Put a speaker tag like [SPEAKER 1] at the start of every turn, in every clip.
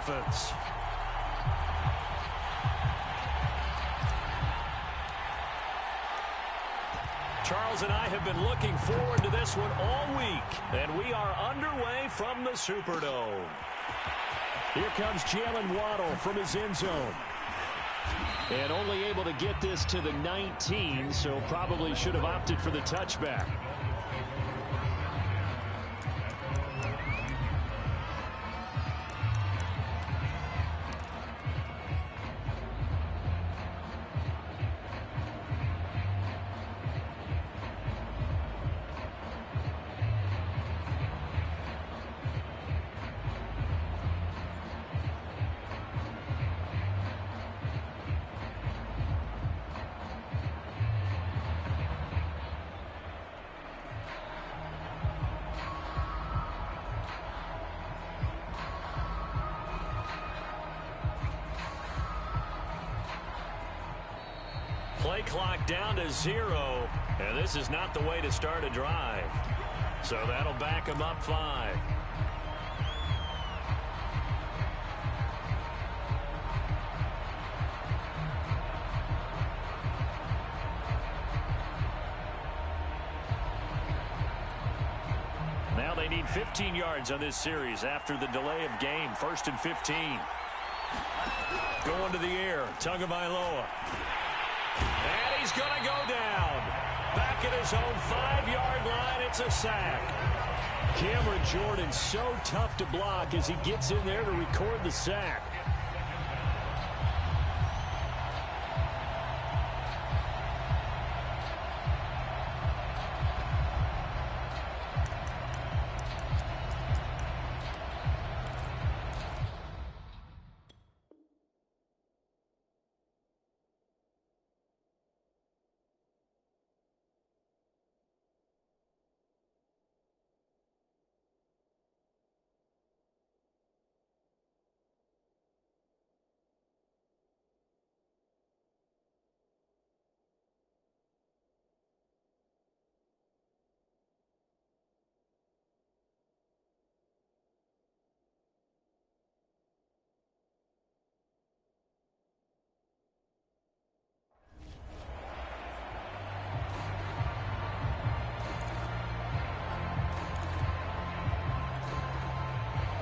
[SPEAKER 1] offense. Charles and I have been looking forward to this one all week, and we are underway from the Superdome. Here comes Jalen Waddle from his end zone. And only able to get this to the 19, so probably should have opted for the touchback. Play clock down to 0, and this is not the way to start a drive. So that'll back him up 5. Now they need 15 yards on this series after the delay of game. 1st and 15. Going to the air, Tagovailoa. And he's going to go down. Back at his own 5-yard line, it's a sack. Cameron Jordan so tough to block as he gets in there to record the sack.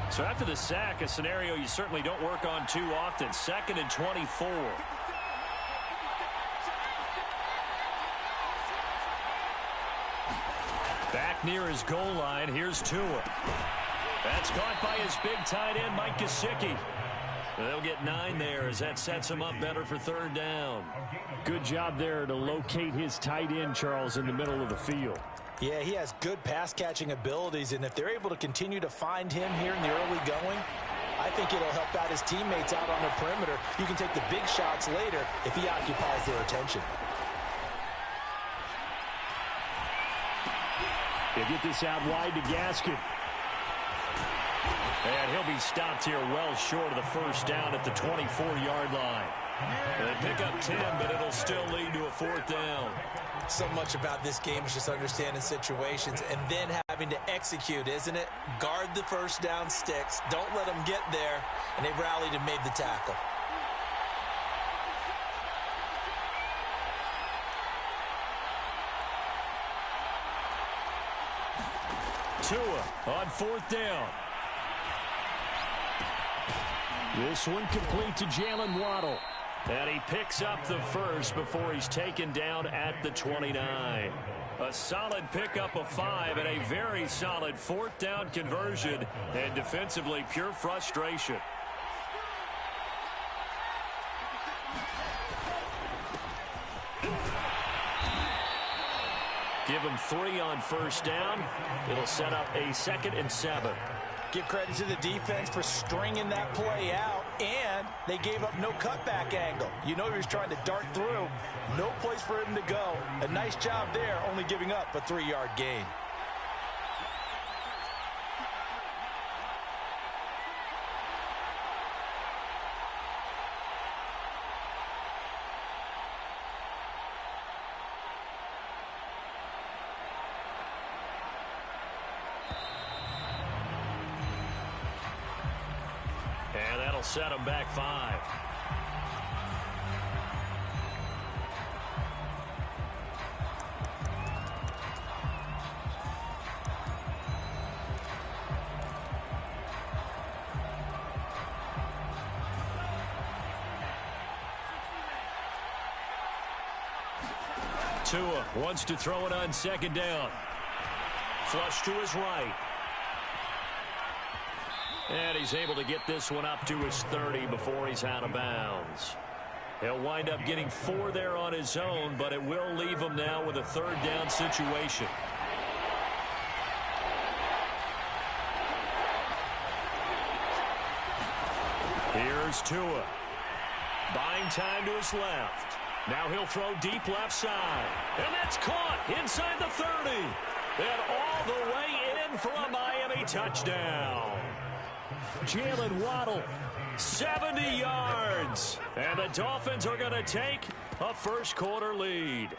[SPEAKER 1] So after the sack, a scenario you certainly don't work on too often. 2nd and 24. Back near his goal line, here's Tua. That's caught by his big tight end, Mike Gesicki. They'll get 9 there as that sets him up better for 3rd down. Good job there to locate his tight end, Charles, in the middle of the field.
[SPEAKER 2] Yeah, he has good pass-catching abilities, and if they're able to continue to find him here in the early going, I think it'll help out his teammates out on the perimeter. You can take the big shots later if he occupies their attention.
[SPEAKER 1] They get this out wide to Gaskin. And he'll be stopped here well short of the 1st down at the 24-yard line. They pick up 10, but it'll still lead to a 4th down.
[SPEAKER 2] So much about this game is just understanding situations and then having to execute, isn't it? Guard the 1st down sticks. Don't let them get there. And they rallied and made the tackle.
[SPEAKER 1] Tua on 4th down. This one complete to Jalen Waddle. And he picks up the 1st before he's taken down at the 29. A solid pickup of 5 and a very solid 4th down conversion. And defensively, pure frustration. Give him 3 on 1st down. It'll set up a 2nd and 7.
[SPEAKER 2] Give credit to the defense for stringing that play out, and they gave up no cutback angle. You know he was trying to dart through. No place for him to go. A nice job there, only giving up a 3-yard gain.
[SPEAKER 1] And that'll set him back 5. Tua wants to throw it on 2nd down. Flush to his right. And he's able to get this one up to his 30 before he's out of bounds. He'll wind up getting 4 there on his own, but it will leave him now with a 3rd down situation. Here's Tua. Buying time to his left. Now he'll throw deep left side. And that's caught inside the 30. And all the way in for a Miami touchdown. Jalen Waddle, 70 yards. And the Dolphins are going to take a first-quarter lead.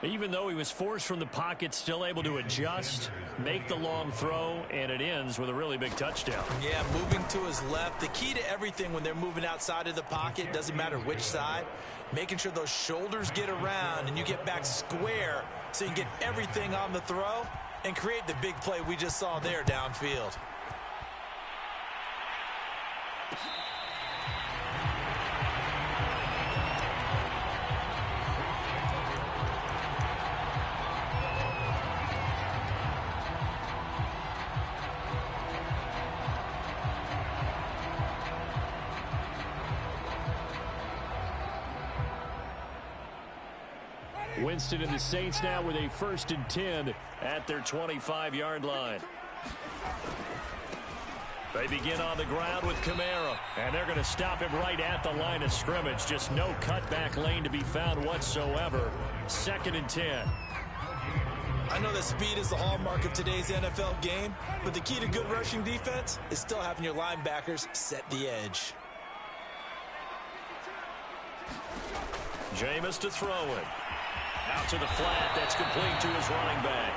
[SPEAKER 1] Even though he was forced from the pocket, still able to adjust, make the long throw, and it ends with a really big touchdown.
[SPEAKER 2] Yeah, moving to his left. The key to everything when they're moving outside of the pocket, doesn't matter which side, making sure those shoulders get around and you get back square so you can get everything on the throw and create the big play we just saw there downfield.
[SPEAKER 1] Winston and the Saints now with a 1st and 10 at their 25-yard line. They begin on the ground with Kamara, and they're going to stop him right at the line of scrimmage. Just no cutback lane to be found whatsoever. 2nd and 10.
[SPEAKER 2] I know that speed is the hallmark of today's NFL game, but the key to good rushing defense is still having your linebackers set the edge.
[SPEAKER 1] Jameis to throw it. Out to the flat. That's complete to his running back.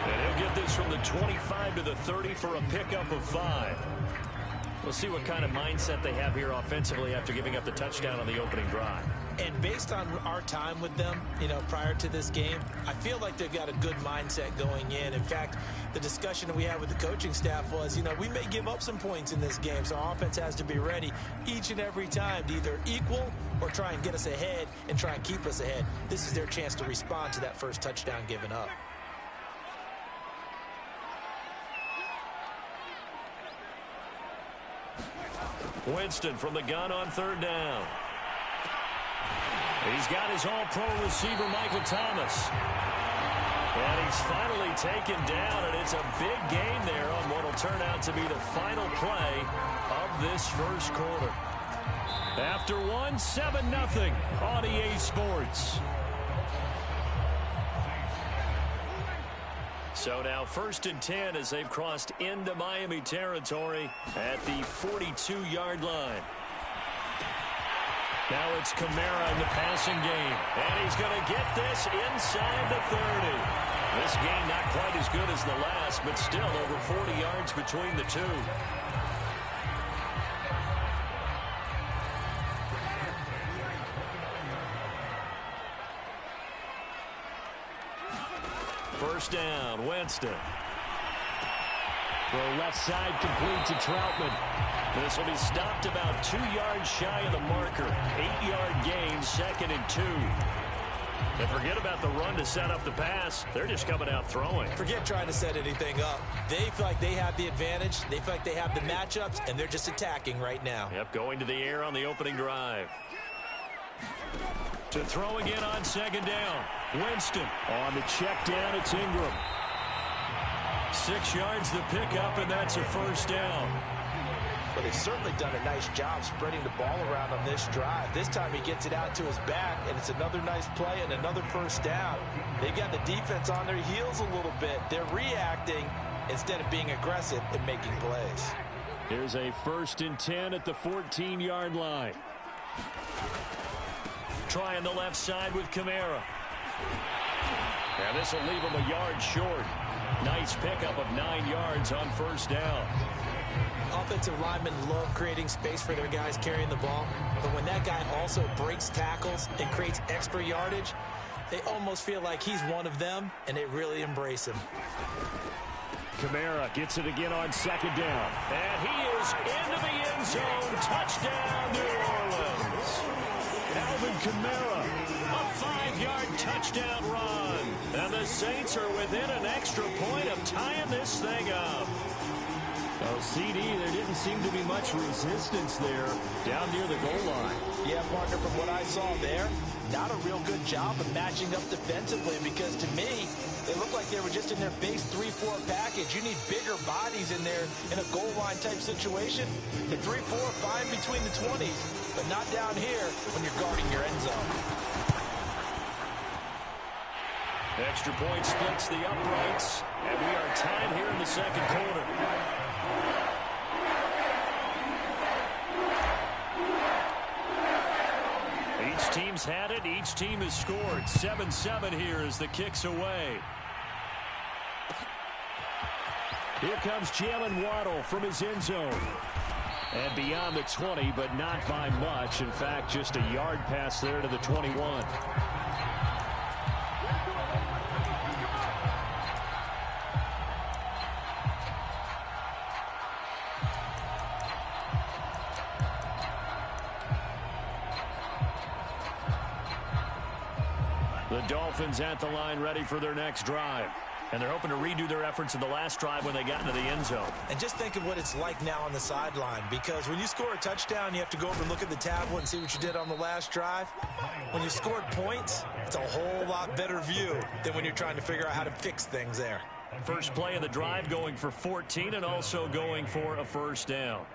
[SPEAKER 1] And he'll get this from the 25 to the 30 for a pickup of 5. We'll see what kind of mindset they have here offensively after giving up the touchdown on the opening drive.
[SPEAKER 2] And based on our time with them, prior to this game, I feel like they've got a good mindset going in. In fact, the discussion that we had with the coaching staff was, we may give up some points in this game, so our offense has to be ready each and every time to either equal or try and get us ahead and try and keep us ahead. This is their chance to respond to that first touchdown given up.
[SPEAKER 1] Winston from the gun on 3rd down. He's got his all-pro receiver, Michael Thomas. And he's finally taken down, and it's a big gain there on what will turn out to be the final play of this first quarter. After 7-0 on EA Sports. So now 1st and 10 as they've crossed into Miami territory at the 42-yard line. Now it's Kamara in the passing game. And he's going to get this inside the 30. This game not quite as good as the last, but still over 40 yards between the two. First down, Winston. Throw left side complete to Troutman. This will be stopped about 2 yards shy of the marker. 8-yard gain, 2nd and 2. And forget about the run to set up the pass. They're just coming out throwing.
[SPEAKER 2] Forget trying to set anything up. They feel like they have the advantage. They feel like they have the matchups, and they're just attacking right now.
[SPEAKER 1] Yep, going to the air on the opening drive. To throw again on 2nd down. Winston on the check down. It's Ingram. 6 yards the pickup, and that's a first down.
[SPEAKER 2] Well, they've certainly done a nice job spreading the ball around on this drive. This time he gets it out to his back, and it's another nice play and another first down. They've got the defense on their heels a little bit. They're reacting instead of being aggressive and making plays.
[SPEAKER 1] Here's a 1st and 10 at the 14-yard line. Trying the left side with Kamara. And this will leave him a yard short. Nice pickup of 9 yards on first down.
[SPEAKER 2] Offensive linemen love creating space for their guys carrying the ball, but when that guy also breaks tackles and creates extra yardage, they almost feel like he's one of them, and they really embrace him.
[SPEAKER 1] Kamara gets it again on second down. And he is into the end zone. Touchdown, New Orleans. Alvin Kamara, a 5-yard touchdown run. And the Saints are within an extra point of tying this thing up.
[SPEAKER 3] Oh, CD, there didn't seem to be much resistance there down near the goal line.
[SPEAKER 2] Yeah, partner, from what I saw there, not a real good job of matching up defensively, because to me, they looked like they were just in their base 3-4 package. You need bigger bodies in there in a goal line type situation. The 3-4, fine between the 20s, but not down here when you're guarding your end zone.
[SPEAKER 1] Extra point splits the uprights, and we are tied here in the second quarter. Each team's had it. Each team has scored. 7-7 here as the kick's away. Here comes Jalen Waddle from his end zone. And beyond the 20, but not by much. In fact, just a yard pass there to the 21. The Dolphins at the line ready for their next drive. And they're hoping to redo their efforts in the last drive when they got into the end zone.
[SPEAKER 2] And just think of what it's like now on the sideline, because when you score a touchdown, you have to go over and look at the tablet and see what you did on the last drive. When you scored points, it's a whole lot better view than when you're trying to figure out how to fix things there.
[SPEAKER 1] First play of the drive going for 14 and also going for a first down.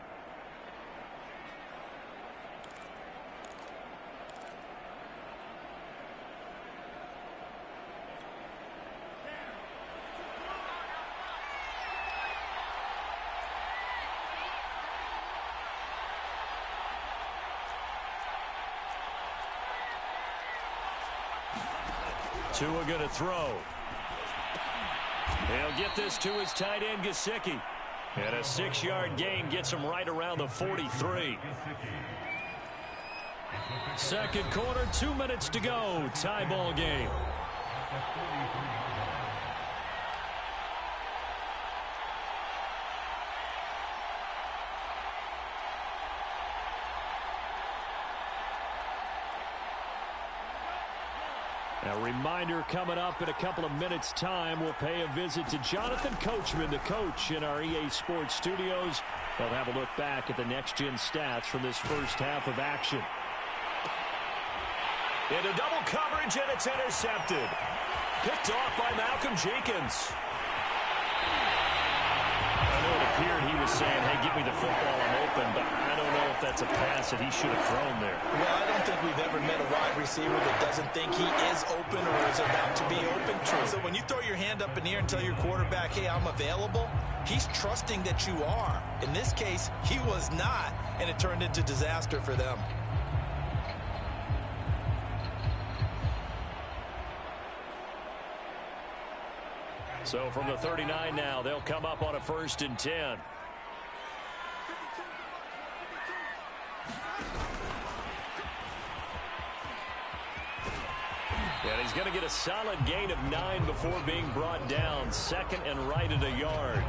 [SPEAKER 1] Tua going to throw. He'll get this to his tight end, Gesicki. And a 6-yard gain gets him right around the 43. Second quarter, 2 minutes to go. Tie ball game. A reminder, coming up in a couple of minutes' time, we'll pay a visit to Jonathan Coachman, the coach in our EA Sports studios. They'll have a look back at the next-gen stats from this first half of action. Into double coverage, and it's intercepted. Picked off by Malcolm Jenkins. I know it appeared he was saying, hey, give me the football, I'm open, but I don't know if that's a pass that he should have thrown there.
[SPEAKER 2] Well, I don't think we've ever met a wide receiver that doesn't think he is open or is about to be open. So when you throw your hand up in the air and tell your quarterback, hey, I'm available, he's trusting that you are. In this case, he was not, and it turned into disaster for them.
[SPEAKER 1] So from the 39 now, they'll come up on a 1st and 10. And he's going to get a solid gain of 9 before being brought down. Second and right at a yard.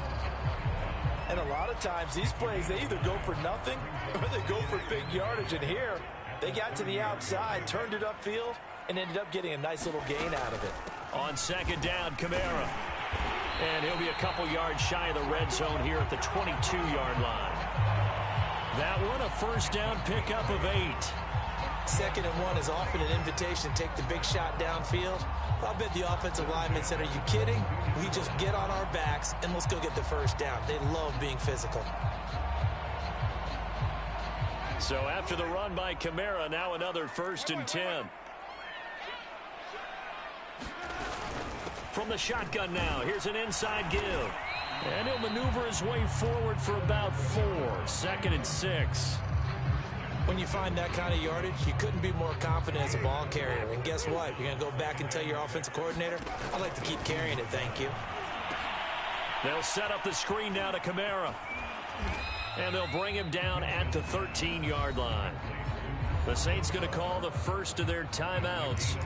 [SPEAKER 2] And a lot of times these plays, they either go for nothing or they go for big yardage. And here, they got to the outside, turned it upfield, and ended up getting a nice little gain out of it.
[SPEAKER 1] On second down, Kamara. And he'll be a couple yards shy of the red zone here at the 22-yard line. That one, a first down pickup of 8.
[SPEAKER 2] 2nd and 1 is often an invitation to take the big shot downfield. I'll bet the offensive lineman said, are you kidding? We just get on our backs and let's go get the first down. They love being physical.
[SPEAKER 1] So after the run by Kamara, now another 1st and 10. From the shotgun now, here's an inside give. And he'll maneuver his way forward for about 4. 2nd and 6.
[SPEAKER 2] When you find that kind of yardage, you couldn't be more confident as a ball carrier. And guess what? You're going to go back and tell your offensive coordinator, I'd like to keep carrying it, thank you.
[SPEAKER 1] They'll set up the screen now to Kamara. And they'll bring him down at the 13-yard line. The Saints going to call the first of their timeouts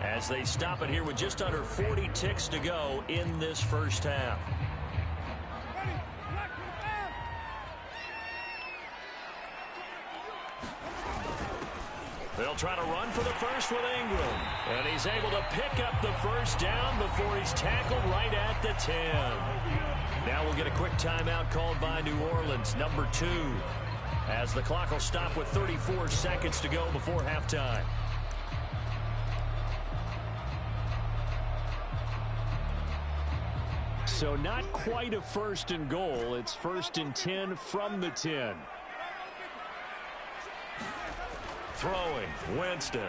[SPEAKER 1] as they stop it here with just under 40 ticks to go in this first half. They'll try to run for the first with Ingram. And he's able to pick up the first down before he's tackled right at the 10. Now we'll get a quick timeout called by New Orleans, number 2, as the clock will stop with 34 seconds to go before halftime. So not quite a first and goal. It's first and 10 from the 10. Throwing, Winston.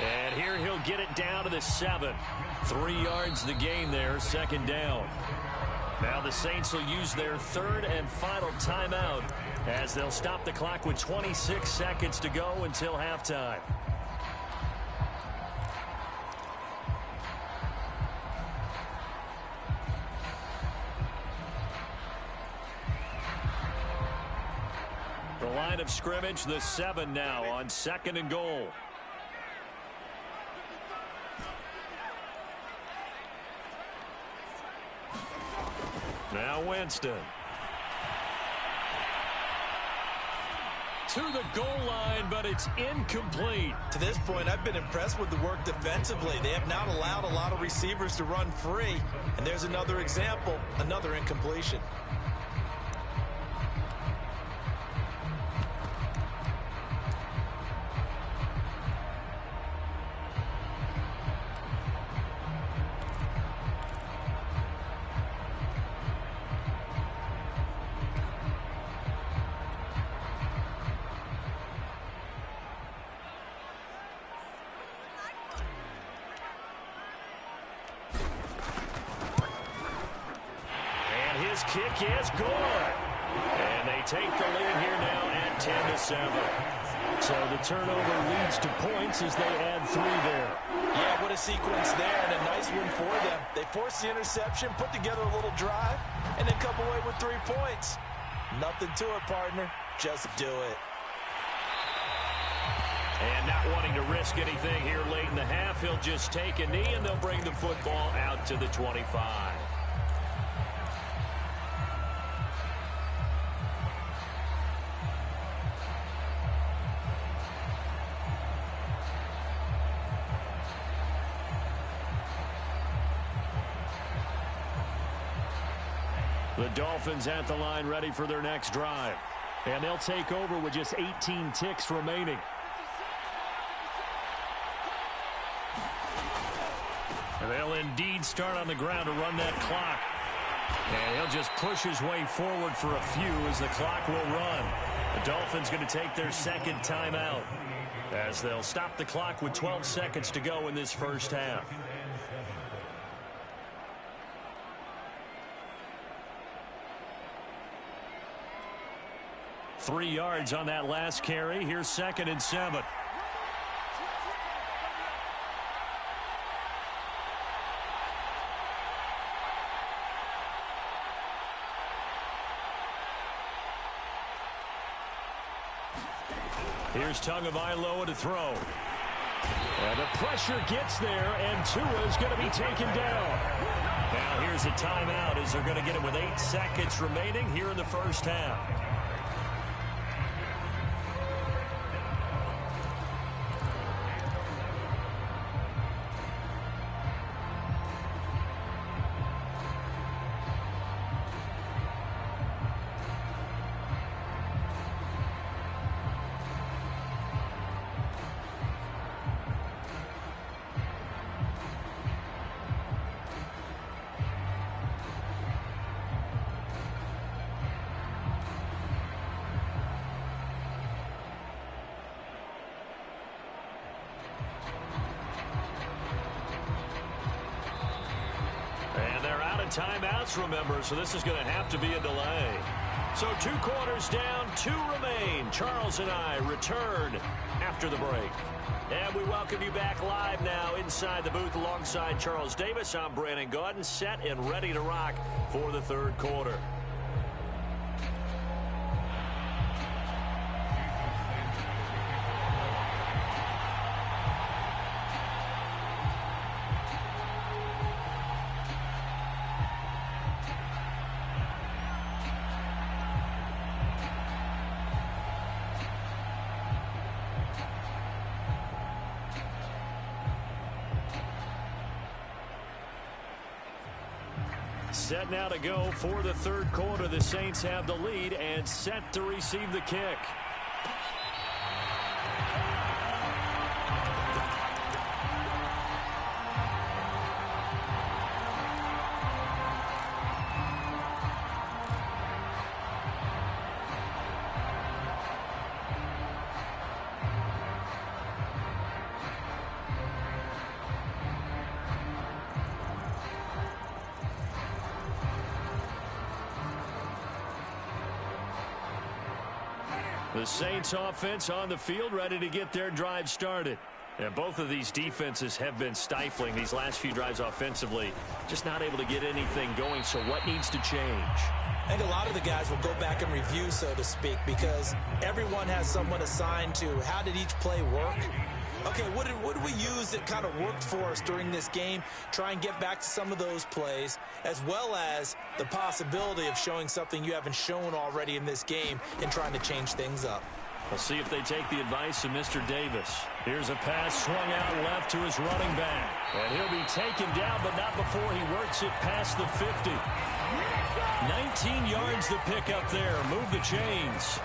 [SPEAKER 1] And here he'll get it down to the 7. 3 yards the gain there, second down. Now the Saints will use their third and final timeout as they'll stop the clock with 26 seconds to go until halftime. The line of scrimmage, the 7 now on second and goal. Now Winston. To the goal line, but it's incomplete.
[SPEAKER 2] To this point, I've been impressed with the work defensively. They have not allowed a lot of receivers to run free. And there's another example, another incompletion.
[SPEAKER 1] His kick is good. And they take the lead here now at 10-7. So the turnover leads to points as they add 3 there.
[SPEAKER 2] Yeah, what a sequence there, and a nice one for them. They forced the interception, put together a little drive, and then come away with 3 points. Nothing to it, partner. Just do it.
[SPEAKER 1] And not wanting to risk anything here late in the half, he'll just take a knee, and they'll bring the football out to the 25. The Dolphins at the line ready for their next drive. And they'll take over with just 18 ticks remaining. And they'll indeed start on the ground to run that clock. And he'll just push his way forward for a few as the clock will run. The Dolphins going to take their second timeout as they'll stop the clock with 12 seconds to go in this first half. Three yards on that last carry. Here's second and 7. Here's Tagovailoa to throw. And the pressure gets there, and Tua's going to be taken down. Now here's a timeout as they're going to get it with 8 seconds remaining here in the first half. Timeouts, remember, so this is going to have to be a delay. So 2 quarters down, 2 remain. Charles and I return after the break. And we welcome you back live now inside the booth alongside Charles Davis. I'm Brandon Gaudin, set and ready to rock for the third quarter. Set now to go for the third quarter. The Saints have the lead and set to receive the kick. The Saints offense on the field, ready to get their drive started. And both of these defenses have been stifling these last few drives offensively. Just not able to get anything going, so what needs to change?
[SPEAKER 2] I think a lot of the guys will go back and review, so to speak, because everyone has someone assigned to how did each play work. Okay, what did we use that kind of worked for us during this game? Try and get back to some of those plays, as well as the possibility of showing something you haven't shown already in this game and trying to change things up.
[SPEAKER 1] We'll see if they take the advice of Mr. Davis. Here's a pass swung out left to his running back. And he'll be taken down, but not before he works it past the 50. 19 yards to pick up there. Move the chains.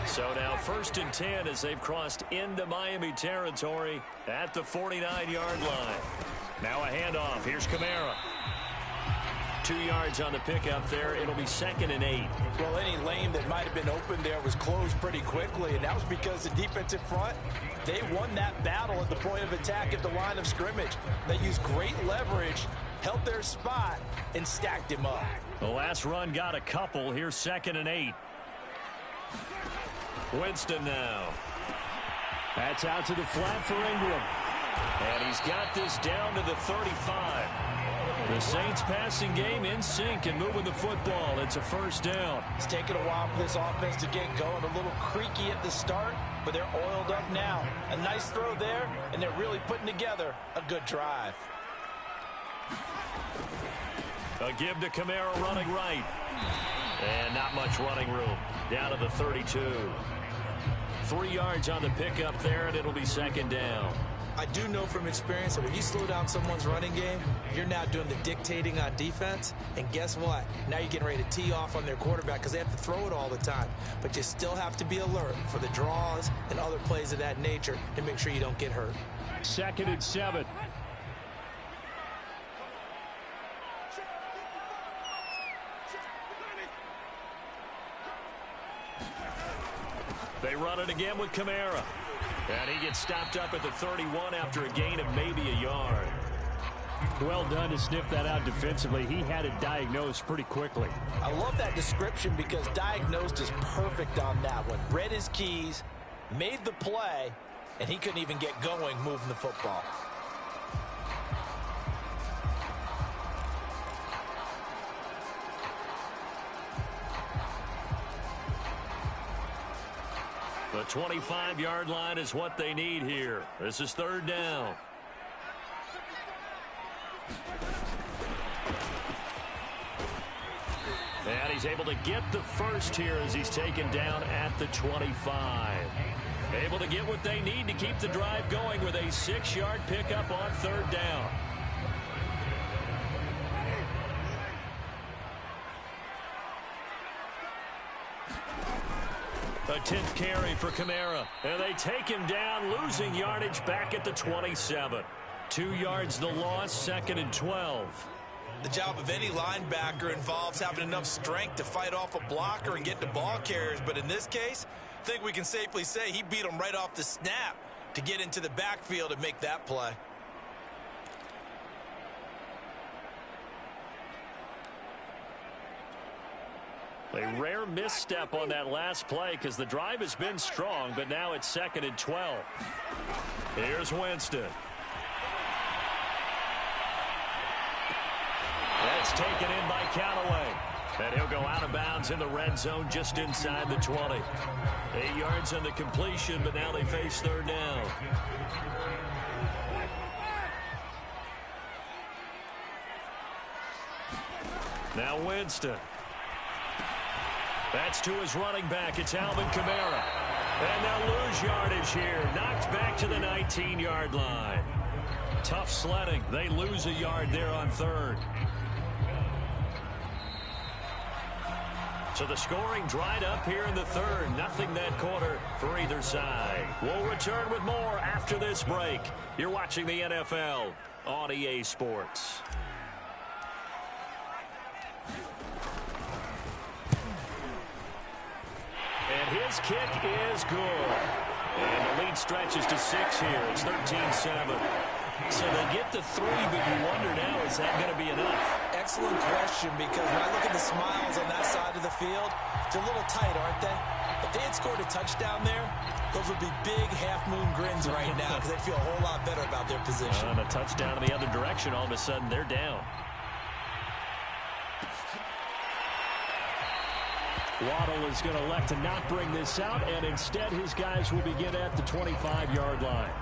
[SPEAKER 1] So now 1st and 10 as they've crossed into Miami territory at the 49-yard line. Now a handoff. Here's Kamara. 2 yards on the pickup there. It'll be 2nd and 8.
[SPEAKER 2] Well, any lane that might have been open there was closed pretty quickly, and that was because the defensive front, they won that battle at the point of attack at the line of scrimmage. They used great leverage, held their spot, and stacked him up.
[SPEAKER 1] The last run got a couple. Here's 2nd and 8. Winston now. That's out to the flat for Ingram. And he's got this down to the 35. The Saints passing game in sync and moving the football. It's a 1st down.
[SPEAKER 2] It's taken a while for this offense to get going. A little creaky at the start, but they're oiled up now. A nice throw there, and they're really putting together a good drive.
[SPEAKER 1] A give to Kamara running right. And not much running room. Down to the 32. 3 yards on the pickup there, and it'll be 2nd down.
[SPEAKER 2] I do know from experience that when you slow down someone's running game, you're now doing the dictating on defense. And guess what? Now you're getting ready to tee off on their quarterback because they have to throw it all the time. But you still have to be alert for the draws and other plays of that nature to make sure you don't get hurt.
[SPEAKER 1] 2nd and 7. They run it again with Kamara. And he gets stopped up at the 31 after a gain of maybe a yard.
[SPEAKER 3] Well done to sniff that out defensively. He had it diagnosed pretty quickly.
[SPEAKER 2] I love that description because diagnosed is perfect on that one. Read his keys, made the play, and he couldn't even get going moving the football.
[SPEAKER 1] The 25-yard line is what they need here. This is 3rd down. And he's able to get the first here as he's taken down at the 25. Able to get what they need to keep the drive going with a 6-yard pickup on 3rd down. A 10th carry for Kamara. And they take him down, losing yardage back at the 27. 2 yards the loss, 2nd and 12.
[SPEAKER 2] The job of any linebacker involves having enough strength to fight off a blocker and get to ball carriers. But in this case, I think we can safely say he beat him right off the snap to get into the backfield and make that play.
[SPEAKER 1] A rare misstep on that last play because the drive has been strong, but now it's 2nd and 12. Here's Winston. That's taken in by Callaway. And he'll go out of bounds in the red zone just inside the 20. 8 yards on the completion, but now they face 3rd down. Now Winston. That's to his running back. It's Alvin Kamara. And they'll lose yardage here. Knocked back to the 19-yard line. Tough sledding. They lose a yard there on third. So the scoring dried up here in the third. Nothing that quarter for either side. We'll return with more after this break. You're watching the NFL on EA Sports. And his kick is good. And the lead stretches to 6 here. It's 13-7. So they get the 3, but you wonder now, is that going to be enough?
[SPEAKER 2] Excellent question, because when I look at the smiles on that side of the field, they're a little tight, aren't they? If they had scored a touchdown there, those would be big half-moon grins right now because they feel a whole lot better about their position.
[SPEAKER 1] And a touchdown in the other direction, all of a sudden they're down. Waddle is going to elect to not bring this out, and instead his guys will begin at the 25-yard line.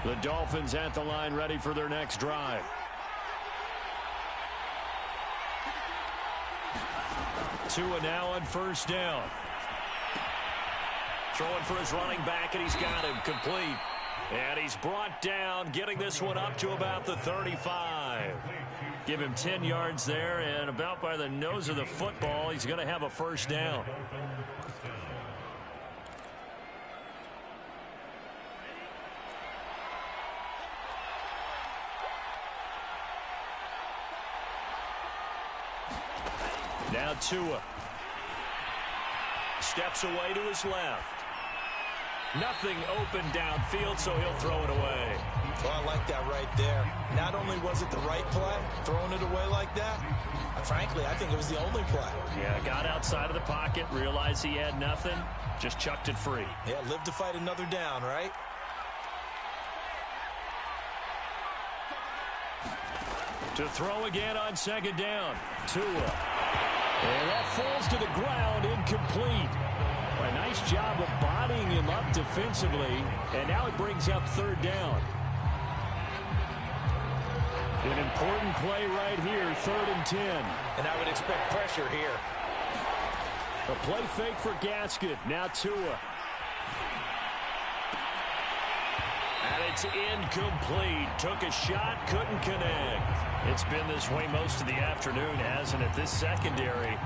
[SPEAKER 1] The Dolphins at the line, ready for their next drive. Tua now on first down. Throwing for his running back, and he's got him complete. And he's brought down, getting this one up to about the 35. Give him 10 yards there, and about by the nose of the football, he's going to have a first down. Now Tua steps away to his left. Nothing open downfield, so he'll throw it away.
[SPEAKER 2] Well, I like that right there. Not only was it the right play, throwing it away like that, frankly, I think it was the only play.
[SPEAKER 1] Yeah, got outside of the pocket, realized he had nothing, just chucked it free.
[SPEAKER 2] Yeah, live to fight another down, right?
[SPEAKER 1] To throw again on second down. Tua. And that falls to the ground, incomplete. A nice job of bodying him up defensively, and now it brings up third down. An important play right here, 3rd and 10.
[SPEAKER 2] And I would expect pressure here.
[SPEAKER 1] A play fake for Gaskin. Now Tua. And it's incomplete. Took a shot, couldn't connect. It's been this way most of the afternoon, hasn't it? This secondary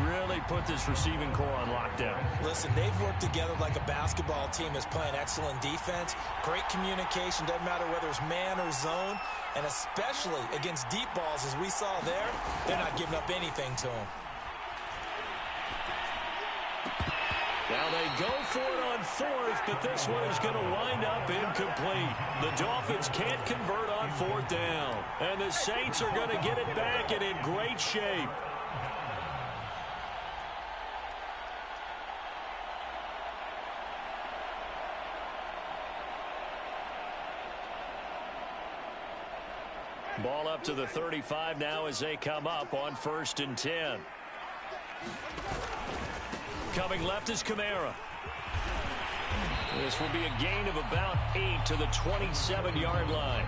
[SPEAKER 1] really put this receiving core on lockdown.
[SPEAKER 2] Listen, they've worked together like a basketball team is playing excellent defense. Great communication, doesn't matter whether it's man or zone. And especially against deep balls, as we saw there, they're not giving up anything to them.
[SPEAKER 1] Now they go for it on 4th, but this one is going to wind up incomplete. The Dolphins can't convert on 4th down. And the Saints are going to get it back and in great shape. Ball up to the 35 now as they come up on 1st and 10. Coming left is Kamara. This will be a gain of about 8 to the 27-yard line.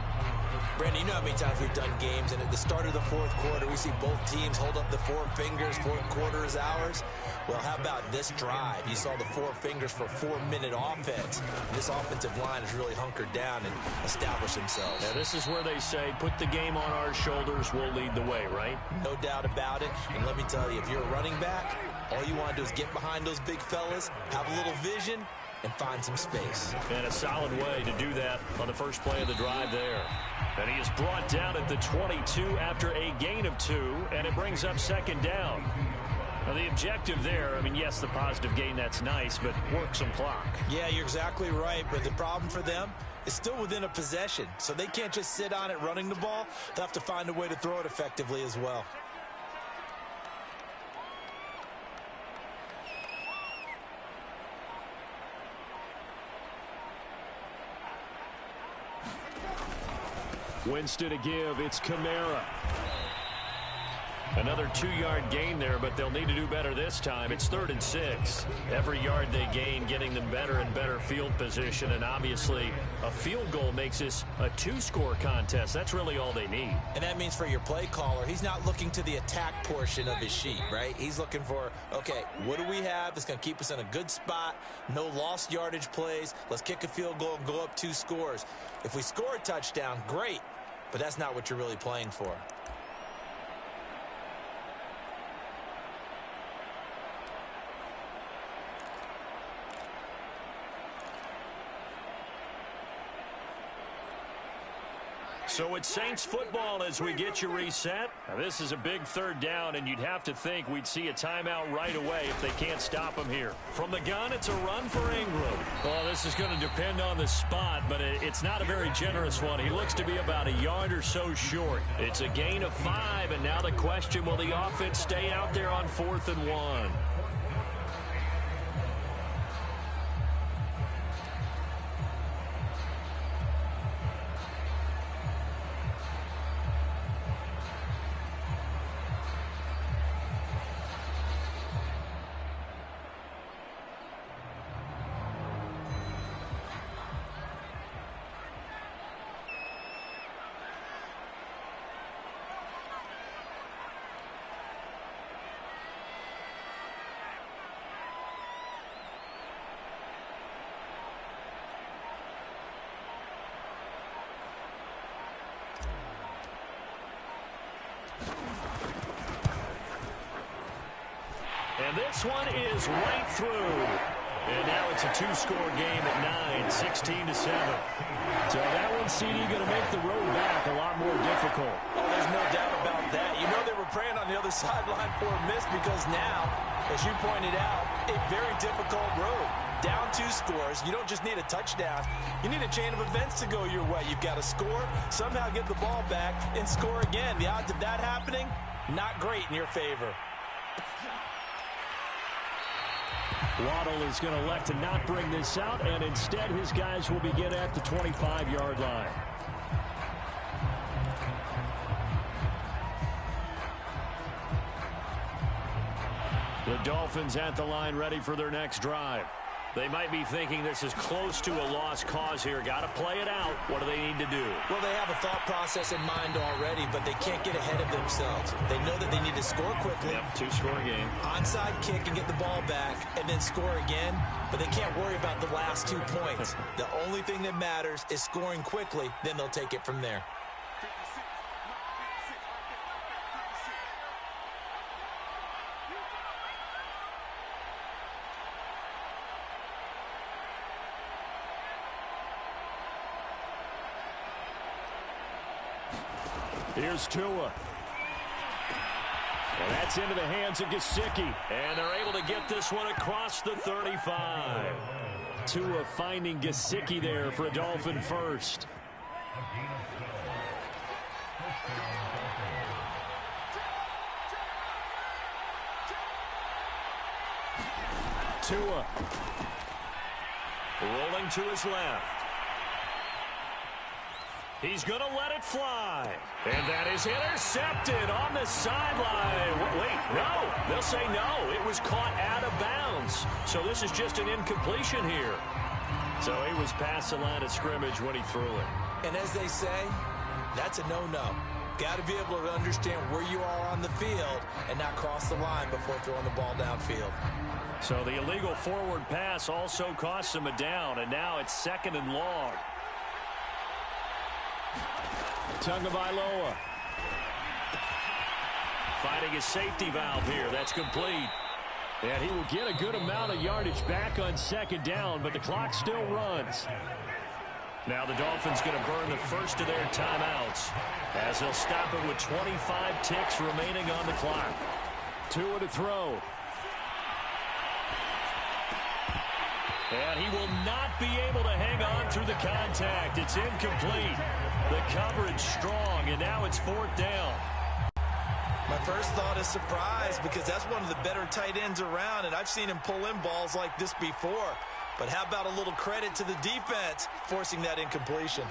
[SPEAKER 2] Brandon, you know how many times we've done games, and at the start of the 4th quarter, we see both teams hold up the 4 fingers, 4th quarter is ours. Well, how about this drive? You saw the 4 fingers for 4-minute offense. And this offensive line has really hunkered down and established themselves.
[SPEAKER 1] Now, this is where they say, put the game on our shoulders, we'll lead the way, right?
[SPEAKER 2] No doubt about it. And let me tell you, if you're a running back, all you want to do is get behind those big fellas, have a little vision, and find some space.
[SPEAKER 1] And a solid way to do that on the first play of the drive there. And he is brought down at the 22 after a gain of 2, and it brings up 2nd down. Now, the objective there, I mean, yes, the positive gain, that's nice, but work some clock.
[SPEAKER 2] Yeah, you're exactly right, but the problem for them is still within a possession, so they can't just sit on it running the ball. They'll have to find a way to throw it effectively as well.
[SPEAKER 1] Winston to give. It's Kamara. Another 2-yard gain there, but they'll need to do better this time. It's 3rd and 6. Every yard they gain getting them better and better field position, and obviously a field goal makes this a 2-score contest. That's really all they need.
[SPEAKER 2] And that means for your play caller, he's not looking to the attack portion of his sheet, right? He's looking for, okay, what do we have that's going to keep us in a good spot? No lost yardage plays. Let's kick a field goal and go up 2 scores. If we score a touchdown, great, but that's not what you're really playing for.
[SPEAKER 1] So it's Saints football as we get you reset. Now this is a big 3rd down, and you'd have to think we'd see a timeout right away if they can't stop them here. From the gun, it's a run for Ingram. Well, this is going to depend on the spot, but it's not a very generous one. He looks to be about a yard or so short. It's a gain of 5, and now the question, will the offense stay out there on 4th and 1? And this one is right through. And now it's a 2-score game at 9, 16-7. So that one, CD, going to make the road back a lot more difficult.
[SPEAKER 2] Oh, there's no doubt about that. You know they were praying on the other sideline for a miss because now, as you pointed out, a very difficult road. Down 2 scores. You don't just need a touchdown. You need a chain of events to go your way. You've got to score, somehow get the ball back, and score again. The odds of that happening, not great in your favor.
[SPEAKER 1] Waddle is going to elect to not bring this out, and instead his guys will begin at the 25-yard line. The Dolphins at the line ready for their next drive. They might be thinking this is close to a lost cause here. Got to play it out. What do they need to do?
[SPEAKER 2] Well, they have a thought process in mind already, but they can't get ahead of themselves. They know that they need to score quickly.
[SPEAKER 1] Yep, 2-score game.
[SPEAKER 2] Onside kick and get the ball back and then score again, but they can't worry about the last 2 points. The only thing that matters is scoring quickly, then they'll take it from there.
[SPEAKER 1] Here's Tua. And that's into the hands of Gesicki. And they're able to get this one across the 35. Tua finding Gesicki there for a Dolphin first. Tua. Rolling to his left. He's going to let it fly. And that is intercepted on the sideline. Wait, no. They'll say no. It was caught out of bounds. So this is just an incompletion here. So he was past the line of scrimmage when he threw it.
[SPEAKER 2] And as they say, that's a no-no. Got to be able to understand where you are on the field and not cross the line before throwing the ball downfield.
[SPEAKER 1] So the illegal forward pass also cost him a down, and now it's 2nd and long. Tagovailoa finding his safety valve here. That's complete. And he will get a good amount of yardage back on 2nd down, but the clock still runs. Now the Dolphins going to burn the first of their timeouts as they'll stop it with 25 ticks remaining on the clock. Tua to throw. And he will not be able to hang on through the contact. It's incomplete. The coverage strong, and now it's 4th down.
[SPEAKER 2] My first thought is surprise because that's one of the better tight ends around, and I've seen him pull in balls like this before. But how about a little credit to the defense forcing that incompletion?